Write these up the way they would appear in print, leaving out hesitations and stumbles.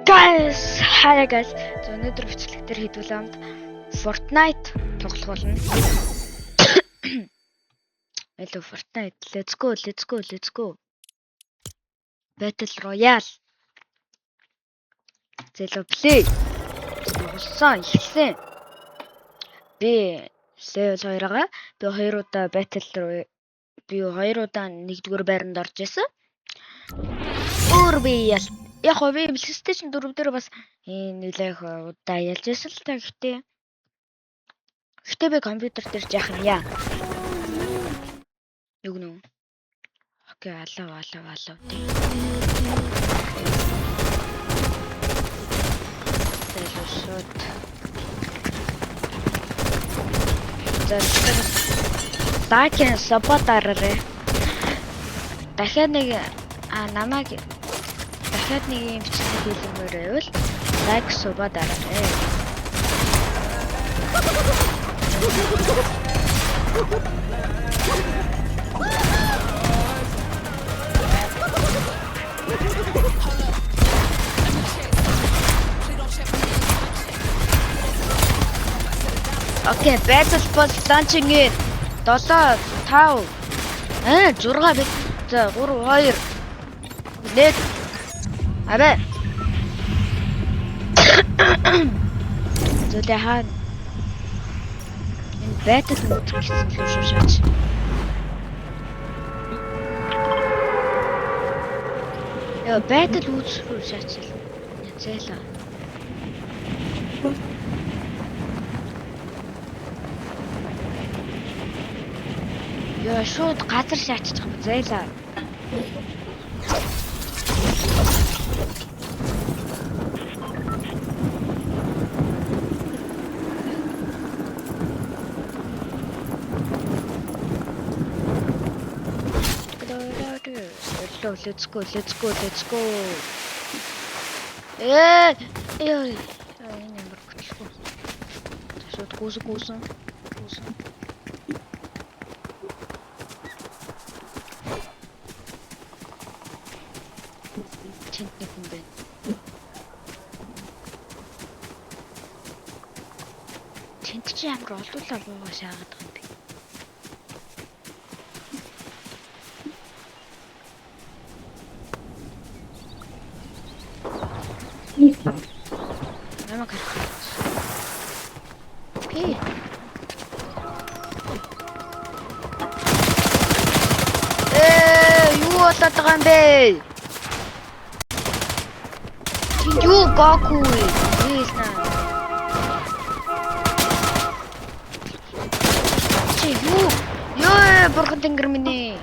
Guys, hi guys. Өнөөдөр бичлэг дээр хийдвэл амд Fortnite тоглох болно. Hello Fortnite. Let's go. Battle Royale. Зэло play. Болсон, эхэлсэн. Би level 2-ага. Би 2 удаа Battle би 2 удаа 1-р байранд орж исэн. Өөр би яг хоо би PlayStation 4 дээр бас нэлээх удаа ялж байсан л та гэхдээ би компьютер дээр жаахан яа. Юу гэнэ? Окей, алаа. Шот. Такен сапатараа. Дахиад нэг намайг дахиад нэг юм бичлэг хийлмээр байвал лайк суба дараарай. Окей, battle pass launching in 7 5 6 бит 3 2 1 Абе. Зөвлөө хаа. Энэ battle mode гэсэн л шүү шаач. Яа, battle mode шүү шаач. Зээлээ. Яа, шууд газар шааччих юм зээлээ. Let's go. Энэ ямар хөтлөхгүй. Шууд гүйсэн. Тэнтник юм байна. Тэнт чи ямар олуулаа буугаа шаагаад байгаа юм бэ? Намайг харах. Окей. Юу болоод байгаа юм бэ? Юу Гоку ийсэн. Чи ёо бурхан тэнгэр минь.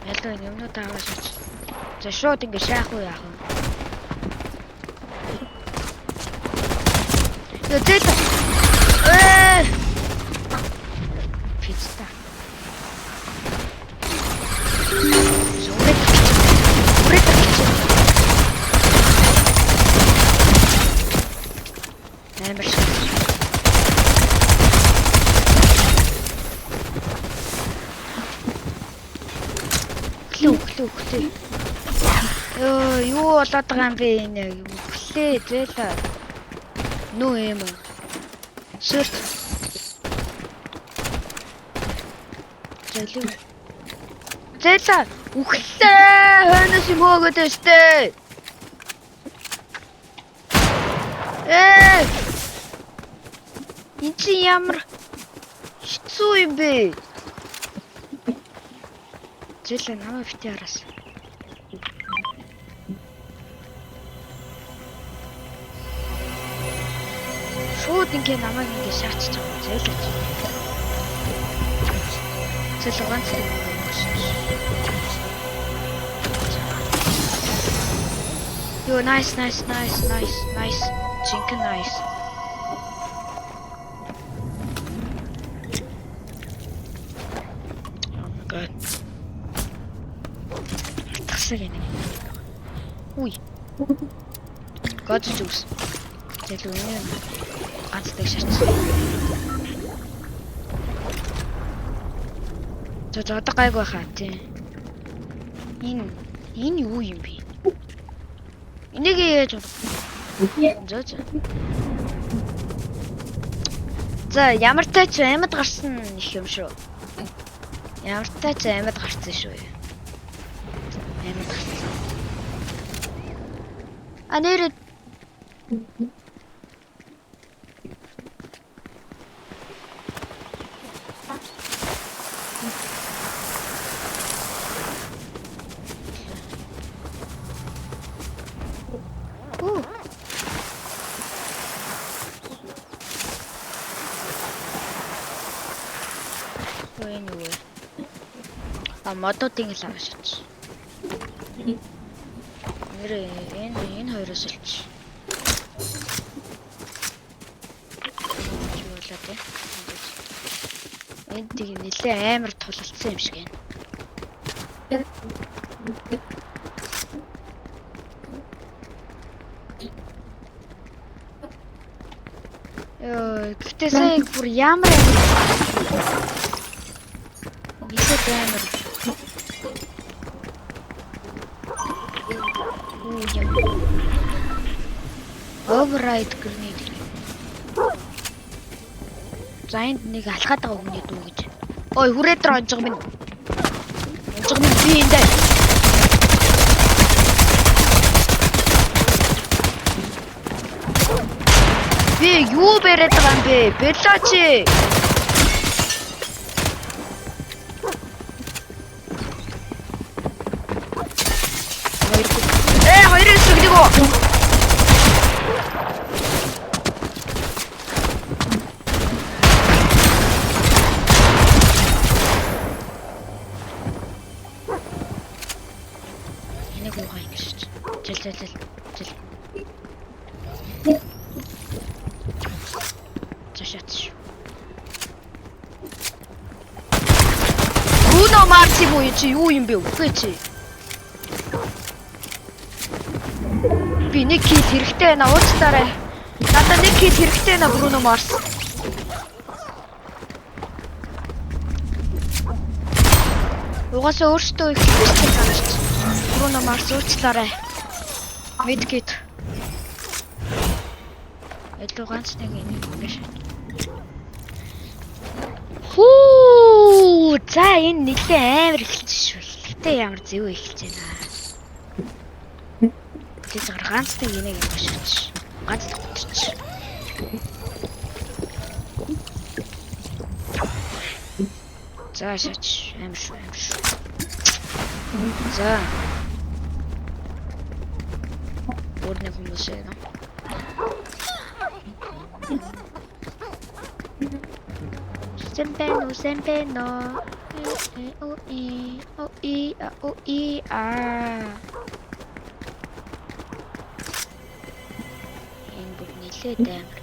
Ялаа юмнууд аваад шаач. За шууд ингэ шаах уу яах вэ? Зээл. Пицца. Хөглөө. Юу болоод байгаа юм бэ энэ? Хөглөө зээлээ. Нүү юм. Шорт. Зээлээ. Үхлээ. Хойноос юм хөөгөөд өстэй. Энэ чи ямар хэцүү юм бэ? Зээлээ намайг бити араас. Шууд ингэ намайг ингэ шаачиж байгаа зээлээ. Зээлээ ганц юм. Yo, nice. Jinkin nice. Oh my god. Тасаг энэ. Уй. God juice. Зэлүү юм. Ганцтай шатсан. Одоо гайгүй хаа тий. Энэ юу юм бэ? Энийг яаж зөө. За ямар тач амьд гарсан их юм шүү. Ямар тач амьд гарсан шүү. Амьд гарсан. А нэр модуудын л авашаач. Нэр энэ хоёроос олч. Чуулаа тий. Энд тийг нэлээ амар тулалцсан юм шиг байна. Гэтэ сая бүр ямар амар override grenade. За энд нэг алхаад байгаа хүний дүү гэж. Ой хүрээ дээр онцгоо минь. Онцгоо минь би энд. Би юу бэрээд байгаа юм бэ? Бэлооч. Хоёрын сүгдэг үү? Энийг уу хай гэж. Жил. Зашаач. Bruno Mars юу юм бэ? Үгүй чи. Би нэг кит хэрэгтэй байна уучлаарай. Надад нэг кит хэрэгтэй байна Bruno Mars. Угаасаа өөртөө их хэрэгтэй байна шүү. Bruno Mars уучлаарай. Medkit. Илүү ганц нэг юм биш. Хүү, за энэ нэлээ амар эхэлж шүү. Гэтэ ямар зөв эхэлж байна. Тэд ганцтай энийг юм шаач. Ганц тогтчих. За шаач амар шүү. За. Өөрний хүмүүс ээ. Sempeno. Энэ бүх нэлээд амар.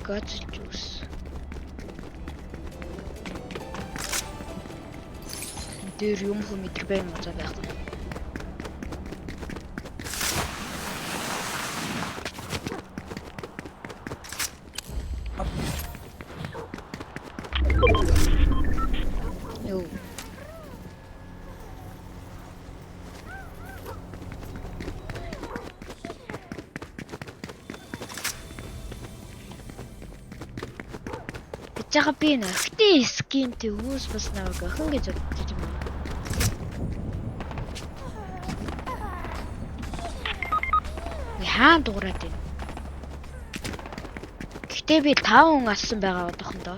Gacha juice. Тэр юм хүмитэр байна уу заа байх. Жага би нөхтэй скинтэй үүс бас наваг охин гэж бодож юм. Хаан дуурайд байна. Гэтэ би 5 хүн алсан байгаа одоохондоо.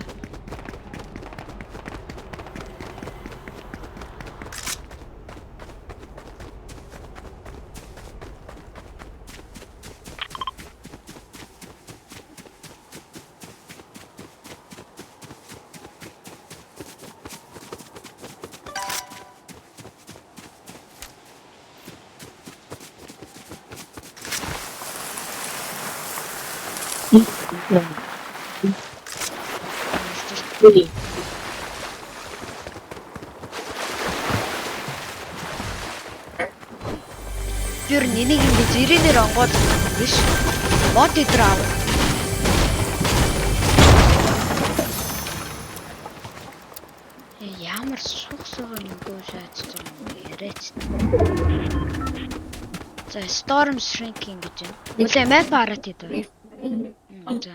Really? Тэр нэнийг ингэж ирэнээр онгоод биш. Мод идрав. Ямар сухсагаа нүгөө шааж байгаа юм яриач. За storm shrinking гэж байна. Үлээ map хараад идэв. За.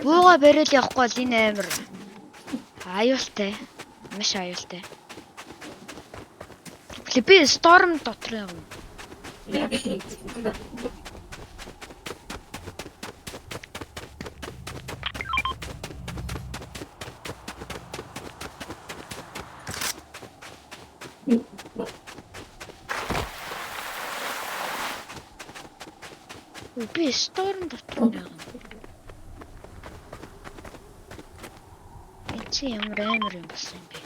Бууга барил явахгүй бол энэ амар аюултай. Маш аюултай. Би storm дотор юм. Би storm дотор юм. Чи ямар амар юм болсон юм бэ?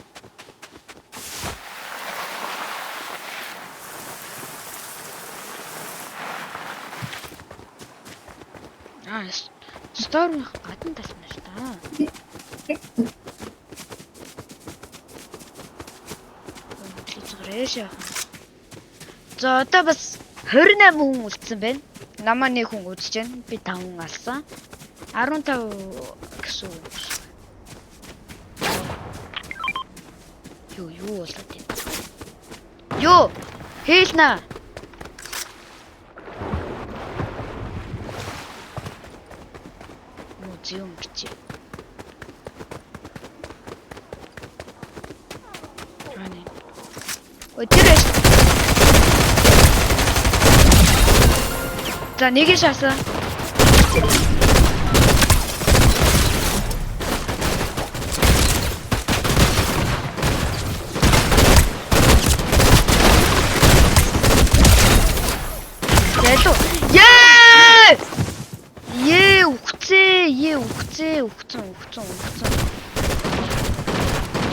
Storm гадна тална ш та. Тэгрэш яах. За одоо бас 28 хүн үлдсэн байна. Намаа нэг хүн үзэж байна. Би 5 хүн алсан. 15 гэсэн үг. Юу болоод байна? Юу? Хэлнэ. Музеум гэж. Рани. Өтөрөөш. За нэг нь шаасан. Ухцсан.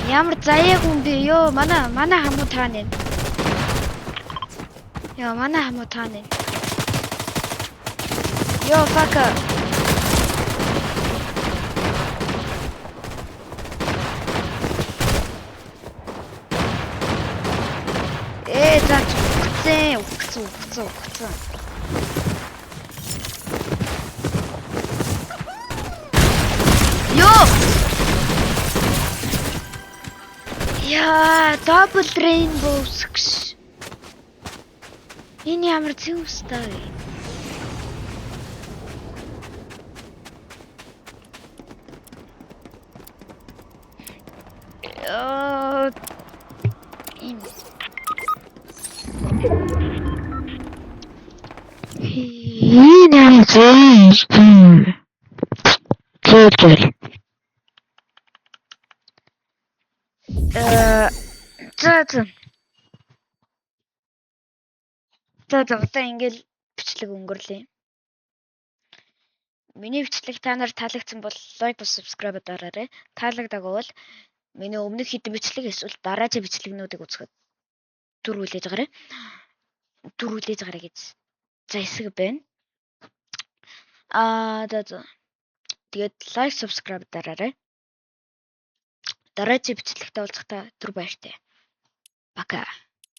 Ямар заяаг юм бэ ёо манай хамуу таана. Ёо манай хамуу таана. Ёо фака. За ухцсан. Яа, double rainbow гэж. Энэ ямар зэв өстэй вэ? Им. Энэ зэв. Чөл. За одоо ингээл бичлэг өнгөрлөе. Миний бичлэг та нар таалагдсан бол лайк ба subscribe дараарай. Таалагдаагүй бол миний өмнөх хэдэн бичлэг эсвэл дараагийн бичлэгнүүдийг үзэхэд дүр хүлээж агараа гэж зайсаг байна. Тэгээд лайк subscribe дараарай. Дараагийн бичлэгтээ уулзахдаа түр баяртай. Пока.